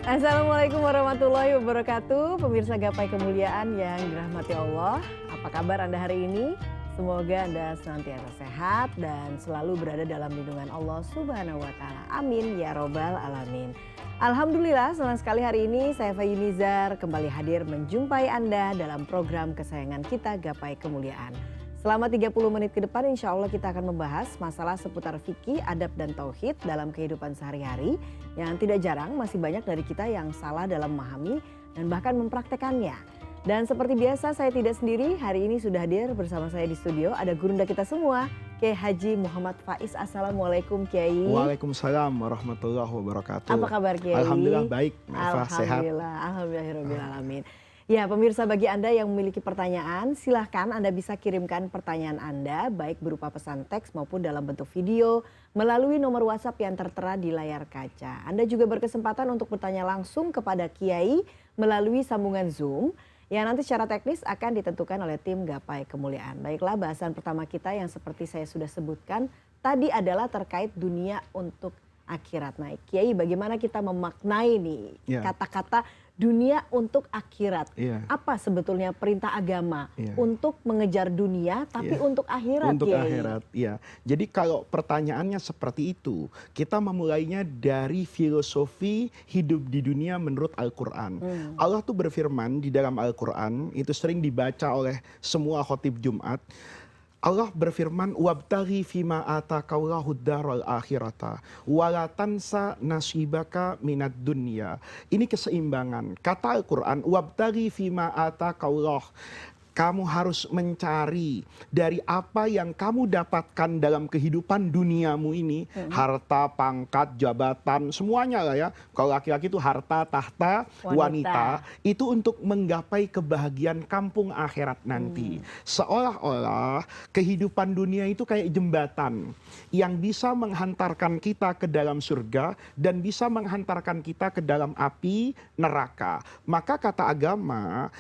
Assalamualaikum warahmatullahi wabarakatuh. Pemirsa Gapai Kemuliaan yang dirahmati Allah. Apa kabar Anda hari ini? Semoga Anda senantiasa sehat dan selalu berada dalam lindungan Allah Subhanahu wa Ta'ala. Amin ya Robbal Alamin. Alhamdulillah, senang sekali hari ini saya Faye Nizar kembali hadir menjumpai Anda dalam program kesayangan kita Gapai Kemuliaan. Selama 30 menit ke depan insya Allah kita akan membahas masalah seputar fikih, adab dan tauhid dalam kehidupan sehari-hari yang tidak jarang masih banyak dari kita yang salah dalam memahami dan bahkan mempraktekannya. Dan seperti biasa saya tidak sendiri, hari ini sudah hadir bersama saya di studio ada gurunda kita semua, Kiai Haji Muhammad Faiz. Assalamualaikum Kiai. Waalaikumsalam warahmatullahi wabarakatuh. Apa kabar Kiai? Alhamdulillah baik, Eva, sehat. Alhamdulillahirobbilalamin. Ya pemirsa, bagi Anda yang memiliki pertanyaan silahkan Anda bisa kirimkan pertanyaan Anda baik berupa pesan teks maupun dalam bentuk video melalui nomor WhatsApp yang tertera di layar kaca. Anda juga berkesempatan untuk bertanya langsung kepada Kiai melalui sambungan Zoom yang nanti secara teknis akan ditentukan oleh tim Gapai Kemuliaan. Baiklah, bahasan pertama kita yang seperti saya sudah sebutkan tadi adalah terkait dunia untuk akhirat. Nah Kiai, bagaimana kita memaknai nih kata-kata dunia untuk akhirat? Apa sebetulnya perintah agama untuk mengejar dunia tapi untuk akhirat? Untuk akhirat, ya. Jadi kalau pertanyaannya seperti itu, kita memulainya dari filosofi hidup di dunia menurut Al-Quran. Allah tuh berfirman di dalam Al-Quran, itu sering dibaca oleh semua khotib Jumat. Allah berfirman, wabtaghi fima ataqallahu daral akhirata wala tansa nasibaka minad dunya. Ini keseimbangan. Kata Al-Quran, wabtaghi fima ataqallah. Kamu harus mencari dari apa yang kamu dapatkan dalam kehidupan duniamu ini. Harta, pangkat, jabatan, semuanya lah ya. Kalau laki-laki itu harta, tahta, wanita. Itu untuk menggapai kebahagiaan kampung akhirat nanti. Seolah-olah kehidupan dunia itu kayak jembatan yang bisa menghantarkan kita ke dalam surga dan bisa menghantarkan kita ke dalam api neraka. Maka kata agama,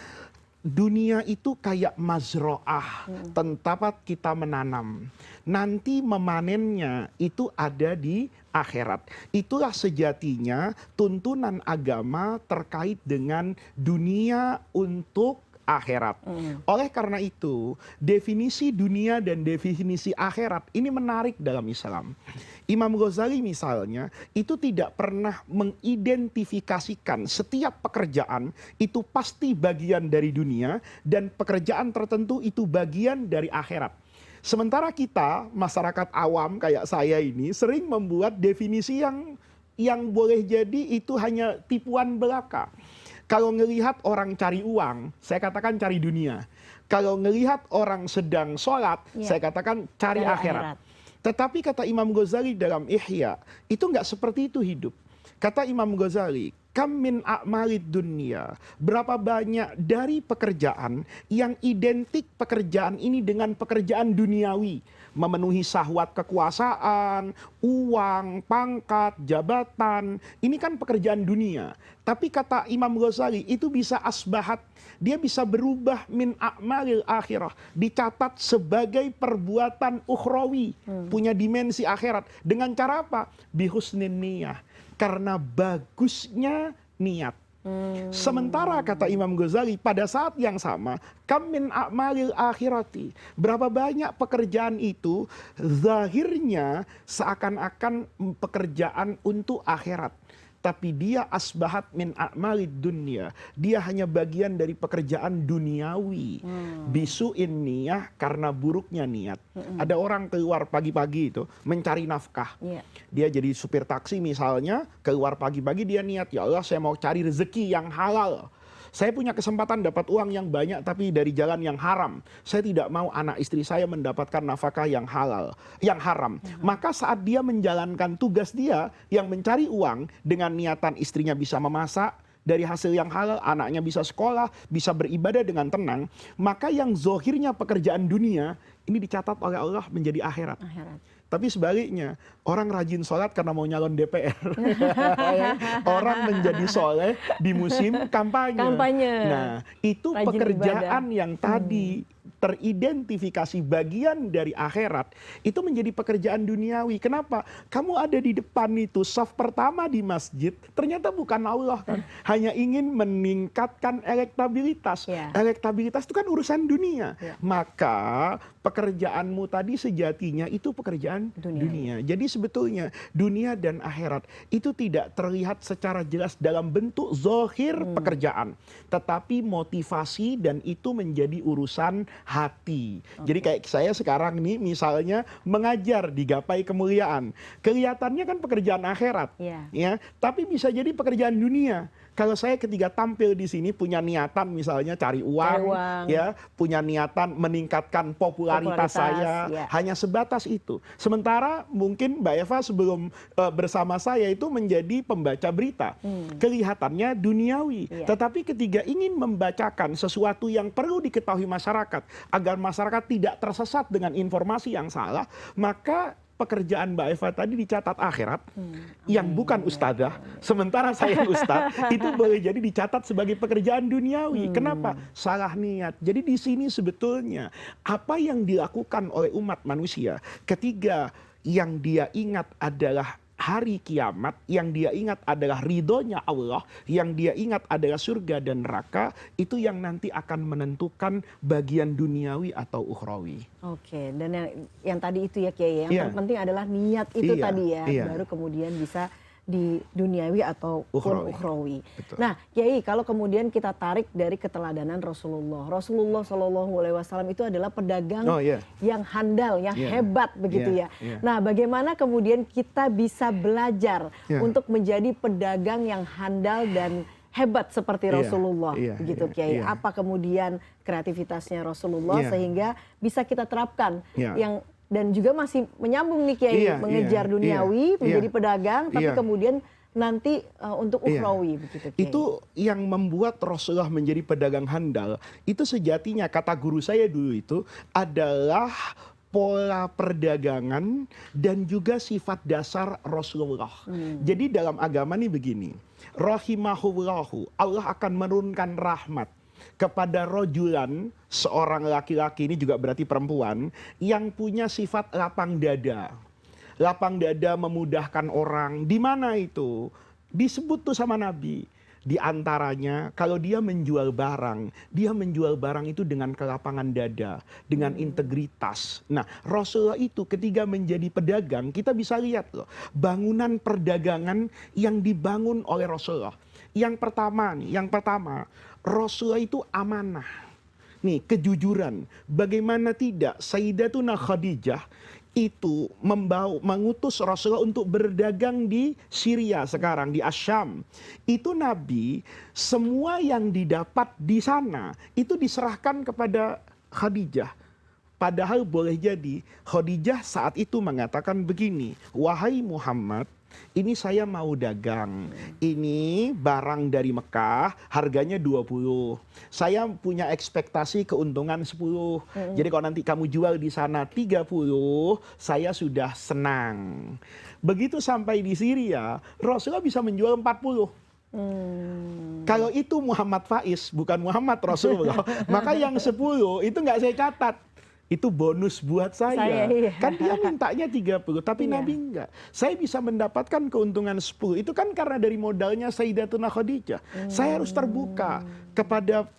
dunia itu kayak mazro'ah, tempat kita menanam. Nanti memanennya itu ada di akhirat. Itulah sejatinya tuntunan agama terkait dengan dunia untuk akhirat. Oleh karena itu, definisi dunia dan definisi akhirat ini menarik dalam Islam. Imam Ghazali misalnya itu tidak pernah mengidentifikasikan setiap pekerjaan itu pasti bagian dari dunia dan pekerjaan tertentu itu bagian dari akhirat. Sementara kita, masyarakat awam kayak saya ini sering membuat definisi yang boleh jadi itu hanya tipuan belaka. Kalau ngelihat orang cari uang, saya katakan cari dunia. Kalau ngelihat orang sedang sholat, saya katakan cari akhirat. Tetapi kata Imam Ghazali dalam Ihya, itu nggak seperti itu hidup. Kata Imam Ghazali, kam min a'malid dunia. Berapa banyak dari pekerjaan yang identik pekerjaan ini dengan pekerjaan duniawi. Memenuhi syahwat kekuasaan, uang, pangkat, jabatan. Ini kan pekerjaan dunia. Tapi kata Imam Ghazali itu bisa asbahat. Dia bisa berubah min a'malil akhirah. Dicatat sebagai perbuatan ukhrawi. Punya dimensi akhirat. Dengan cara apa? Bihusnin niyah. Karena bagusnya niat. Sementara kata Imam Ghazali pada saat yang sama, kam min a'malil akhirati. Berapa banyak pekerjaan itu zahirnya seakan-akan pekerjaan untuk akhirat. Tapi dia asbahat min a'malid dunia. Dia hanya bagian dari pekerjaan duniawi. Bisu'in niyah, karena buruknya niat. Ada orang keluar pagi-pagi itu mencari nafkah. Dia jadi supir taksi misalnya, keluar pagi-pagi dia niat, ya Allah saya mau cari rezeki yang halal. Saya punya kesempatan dapat uang yang banyak tapi dari jalan yang haram. Saya tidak mau anak istri saya mendapatkan nafkah yang halal, yang haram. Maka saat dia menjalankan tugas dia yang mencari uang dengan niatan istrinya bisa memasak, dari hasil yang halal, anaknya bisa sekolah, bisa beribadah dengan tenang, maka yang zohirnya pekerjaan dunia, ini dicatat oleh Allah menjadi akhirat. Tapi sebaliknya, orang rajin sholat karena mau nyalon DPR. Orang menjadi soleh di musim kampanye. Nah, itu rajin pekerjaan ibadah yang tadi teridentifikasi bagian dari akhirat, itu menjadi pekerjaan duniawi. Kenapa? Kamu ada di depan itu, saf pertama di masjid, ternyata bukan Allah kan. Hanya ingin meningkatkan elektabilitas. Elektabilitas itu kan urusan dunia. Maka pekerjaanmu tadi sejatinya itu pekerjaan dunia. Jadi sebetulnya dunia dan akhirat itu tidak terlihat secara jelas dalam bentuk zahir pekerjaan. Tetapi motivasi dan itu menjadi urusan hati. Jadi kayak saya sekarang nih misalnya mengajar di Gapai Kemuliaan. Kelihatannya kan pekerjaan akhirat. Ya, tapi bisa jadi pekerjaan dunia. Kalau saya ketika tampil di sini punya niatan misalnya cari uang, ya, punya niatan meningkatkan popularitas saya, hanya sebatas itu. Sementara mungkin Mbak Eva sebelum bersama saya itu menjadi pembaca berita. Kelihatannya duniawi, tetapi ketika ingin membacakan sesuatu yang perlu diketahui masyarakat agar masyarakat tidak tersesat dengan informasi yang salah, maka pekerjaan Mbak Eva tadi dicatat akhirat yang bukan ustadzah, sementara saya ustadz, itu boleh jadi dicatat sebagai pekerjaan duniawi. Kenapa? Salah niat. Jadi di sini sebetulnya apa yang dilakukan oleh umat manusia ketika yang dia ingat adalah hari kiamat, yang dia ingat adalah ridhonya Allah, yang dia ingat adalah surga dan neraka, itu yang nanti akan menentukan bagian duniawi atau ukhrawi. Oke, dan yang tadi itu ya Kiai, yang terpenting adalah niat itu tadi ya, baru kemudian bisa di duniawi atau ukhrawi. Nah, Kiai, kalau kemudian kita tarik dari keteladanan Rasulullah Shallallahu Alaihi Wasallam itu adalah pedagang yang handal, yang hebat begitu ya. Nah, bagaimana kemudian kita bisa belajar untuk menjadi pedagang yang handal dan hebat seperti Rasulullah, begitu Kiai? Apa kemudian kreativitasnya Rasulullah sehingga bisa kita terapkan yang dan juga masih menyambung nih Kiai, mengejar duniawi, menjadi pedagang, tapi kemudian nanti untuk ukhrawi begitu Kiai. Itu yang membuat Rasulullah menjadi pedagang handal, itu sejatinya kata guru saya dulu itu adalah pola perdagangan dan juga sifat dasar Rasulullah. Jadi dalam agama nih begini, rahimahullahu, Allah akan menurunkan rahmat kepada rojulan, seorang laki-laki, ini juga berarti perempuan, yang punya sifat lapang dada. Lapang dada memudahkan orang. Di mana itu? Disebut tuh sama Nabi. Di antaranya kalau dia menjual barang itu dengan kelapangan dada, dengan integritas. Nah, Rasulullah itu ketika menjadi pedagang, kita bisa lihat loh, bangunan perdagangan yang dibangun oleh Rasulullah. Yang pertama, Rasulullah itu amanah. Nih, kejujuran. Bagaimana tidak Sayyidatuna Khadijah itu mengutus Rasulullah untuk berdagang di Syria sekarang, di Asyam. Itu Nabi, semua yang didapat di sana itu diserahkan kepada Khadijah. Padahal boleh jadi Khadijah saat itu mengatakan begini, wahai Muhammad, ini saya mau dagang, ini barang dari Mekah, harganya 20. Saya punya ekspektasi keuntungan 10. Jadi kalau nanti kamu jual di sana 30, saya sudah senang. Begitu sampai di Syria, Rasulullah bisa menjual 40. Kalau itu Muhammad Faiz, bukan Muhammad Rasulullah, maka yang 10 itu nggak saya catat. Itu bonus buat saya. Kan dia mintanya 30, tapi Nabi enggak. Saya bisa mendapatkan keuntungan 10. Itu kan karena dari modalnya Sayyidatuna Khadijah. Saya harus terbuka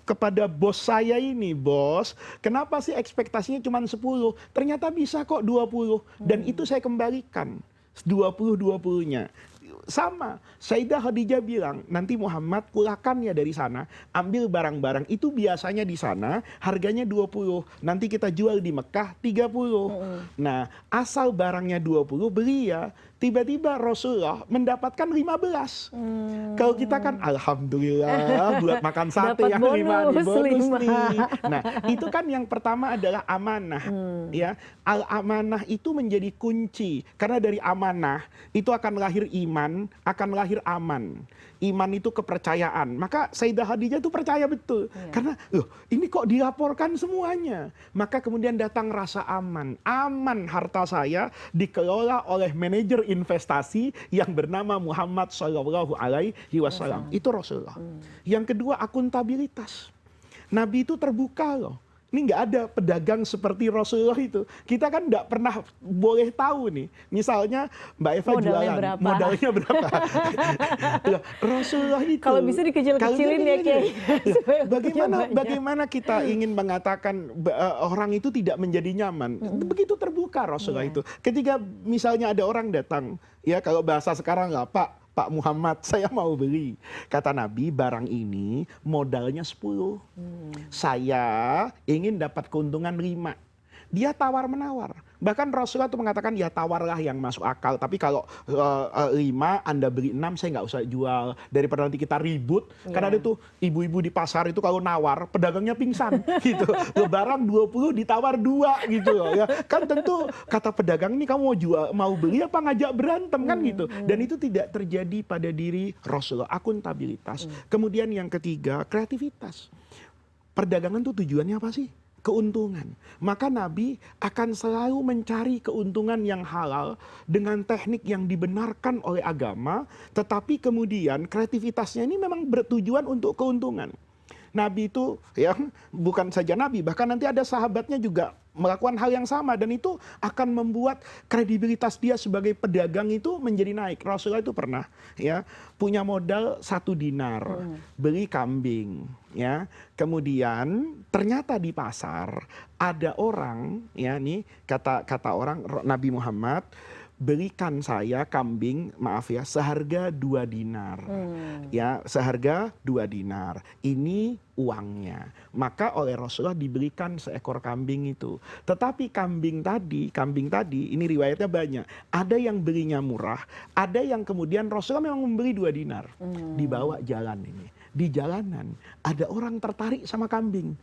kepada bos saya ini. Bos, kenapa sih ekspektasinya cuma 10? Ternyata bisa kok 20. Dan itu saya kembalikan. 20-20-nya. Sama, Sayyidah Khadijah bilang, nanti Muhammad pulakan ya dari sana, ambil barang-barang itu biasanya di sana harganya 20, nanti kita jual di Mekah 30. Nah, asal barangnya 20 beli ya. Tiba-tiba Rasulullah mendapatkan 15. Kalau kita kan alhamdulillah buat makan sate yang 5 di bonus nih. Nah, itu kan yang pertama adalah amanah. Ya, al-amanah itu menjadi kunci. Karena dari amanah itu akan lahir iman, akan lahir aman. Iman itu kepercayaan. Maka Sayyidah Khadijah itu percaya betul. Karena loh, ini kok dilaporkan semuanya. Maka kemudian datang rasa aman. Aman harta saya dikelola oleh manajer investasi yang bernama Muhammad Sallallahu Alaihi Wasallam. Itu Rasulullah. Yang kedua, akuntabilitas. Nabi itu terbuka loh. Ini nggak ada pedagang seperti Rasulullah itu. Kita kan nggak pernah boleh tahu nih. Misalnya Mbak Eva jualan, modalnya berapa? Loh, Rasulullah itu. Kalau bisa dikecil-kecilin ya Kiai. Bagaimana kita ingin mengatakan orang itu tidak menjadi nyaman? Begitu terbuka Rasulullah itu. Ketika misalnya ada orang datang, ya kalau bahasa sekarang nggak Pak Muhammad, saya mau beli. Kata Nabi, barang ini modalnya 10. Saya ingin dapat keuntungan 5. Dia tawar-menawar. Bahkan Rasulullah itu mengatakan, ya tawarlah yang masuk akal. Tapi kalau 5, Anda beli 6, saya nggak usah jual. Daripada nanti kita ribut. Karena ada tuh ibu-ibu di pasar itu kalau nawar, pedagangnya pingsan. Gitu. Barang 20 ditawar 2 gitu loh. Ya. Kan tentu kata pedagang ini kamu mau jual, mau beli apa ngajak berantem kan gitu. Dan itu tidak terjadi pada diri Rasulullah. Akuntabilitas. Kemudian yang ketiga, kreativitas. Perdagangan tuh tujuannya apa sih? Keuntungan. Maka Nabi akan selalu mencari keuntungan yang halal dengan teknik yang dibenarkan oleh agama, tetapi kemudian kreativitasnya ini memang bertujuan untuk keuntungan. Nabi itu ya bukan saja Nabi, bahkan nanti ada sahabatnya juga melakukan hal yang sama, dan itu akan membuat kredibilitas dia sebagai pedagang itu menjadi naik. Rasulullah itu pernah ya punya modal 1 dinar, beli kambing, ya. Kemudian ternyata di pasar ada orang, ya nih kata orang Nabi Muhammad, belikan saya kambing, maaf ya, seharga 2 dinar. Ya, seharga 2 dinar. Ini uangnya. Maka oleh Rasulullah dibelikan seekor kambing itu. Tetapi kambing tadi, ini riwayatnya banyak. Ada yang belinya murah, ada yang kemudian Rasulullah memang membeli 2 dinar. Dibawa jalan ini. Di jalanan ada orang tertarik sama kambing.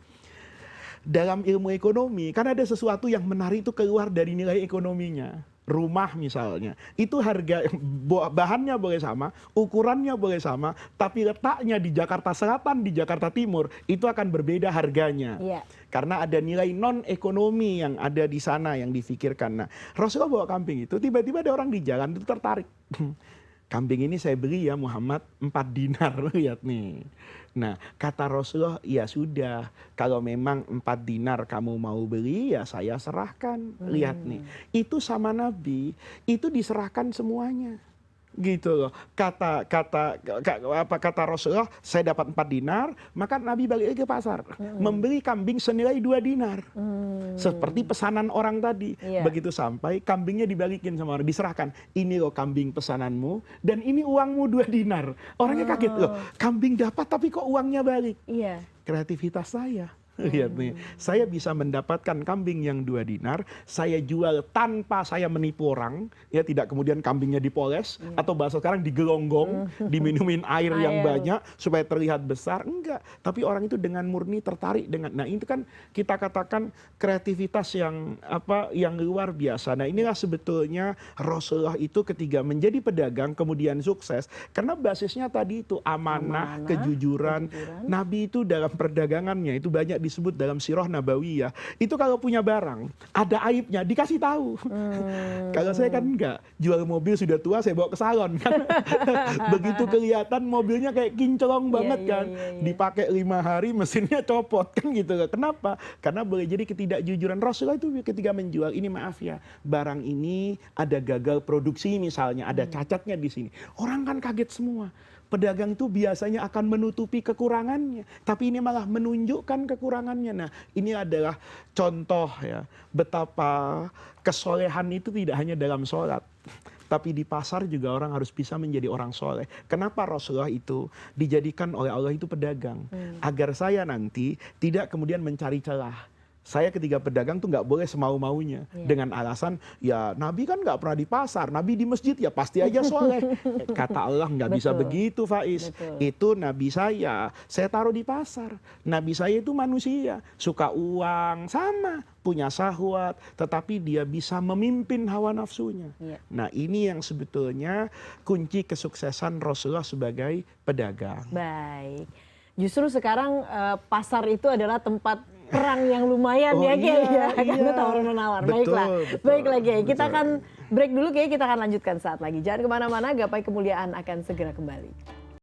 Dalam ilmu ekonomi, kan ada sesuatu yang menarik itu keluar dari nilai ekonominya. Rumah misalnya, itu harga bahannya boleh sama, ukurannya boleh sama, tapi letaknya di Jakarta Selatan, di Jakarta Timur, itu akan berbeda harganya. Karena ada nilai non ekonomi yang ada di sana yang difikirkan. Nah, Rasulullah bawa kambing itu, tiba-tiba ada orang di jalan itu tertarik. Kambing ini saya beli ya Muhammad 4 dinar, lihat nih. Nah, kata Rasulullah, ya sudah, kalau memang 4 dinar kamu mau beli, ya saya serahkan. Lihat nih, itu sama Nabi, itu diserahkan semuanya. Gitu loh. Kata Rasulullah, saya dapat 4 dinar, maka Nabi balik ke pasar, membeli kambing senilai 2 dinar. Seperti pesanan orang tadi. Begitu sampai, kambingnya dibalikin sama orang, diserahkan. Ini loh kambing pesananmu, dan ini uangmu 2 dinar. Orangnya kaget loh, kambing dapat tapi kok uangnya balik. Kreativitas saya. Lihat nih, saya bisa mendapatkan kambing yang 2 dinar, saya jual tanpa saya menipu orang, ya tidak kemudian kambingnya dipoles, atau bahasa sekarang digelonggong, diminumin air yang banyak supaya terlihat besar, enggak. Tapi orang itu dengan murni tertarik dengan, nah itu kan kita katakan kreativitas yang luar biasa. Nah inilah sebetulnya Rasulullah itu ketika menjadi pedagang kemudian sukses, karena basisnya tadi itu amanah, kejujuran. Nabi itu dalam perdagangannya itu banyak disebut dalam sirah nabawiyah. Itu kalau punya barang, ada aibnya, dikasih tahu. Kalau saya kan enggak, jual mobil sudah tua, saya bawa ke salon kan. Begitu kelihatan mobilnya kayak kinclong banget kan. Dipakai 5 hari, mesinnya copot kan gitu. Kenapa? Karena boleh jadi ketidakjujuran. Rasulullah itu ketika menjual, ini maaf ya, barang ini ada gagal produksi misalnya, ada cacatnya di sini. Orang kan kaget semua. Pedagang itu biasanya akan menutupi kekurangannya, tapi ini malah menunjukkan kekurangannya. Nah, ini adalah contoh ya, betapa kesolehan itu tidak hanya dalam sholat, tapi di pasar juga orang harus bisa menjadi orang soleh. Kenapa Rasulullah itu dijadikan oleh Allah itu pedagang? Agar saya nanti tidak kemudian mencari celah. Saya ketika pedagang tuh nggak boleh semau-maunya dengan alasan ya Nabi kan nggak pernah di pasar, Nabi di masjid ya pasti aja soleh. Kata Allah nggak bisa begitu Faiz. Itu Nabi saya taruh di pasar. Nabi saya itu manusia, suka uang, sama punya syahwat, tetapi dia bisa memimpin hawa nafsunya. Nah ini yang sebetulnya kunci kesuksesan Rasulullah sebagai pedagang. Baik, justru sekarang pasar itu adalah tempat perang yang lumayan karena tawar-menawar. Baiklah Kiai, kita akan break dulu Kiai, kita akan lanjutkan saat lagi. Jangan kemana-mana, Gapai Kemuliaan akan segera kembali.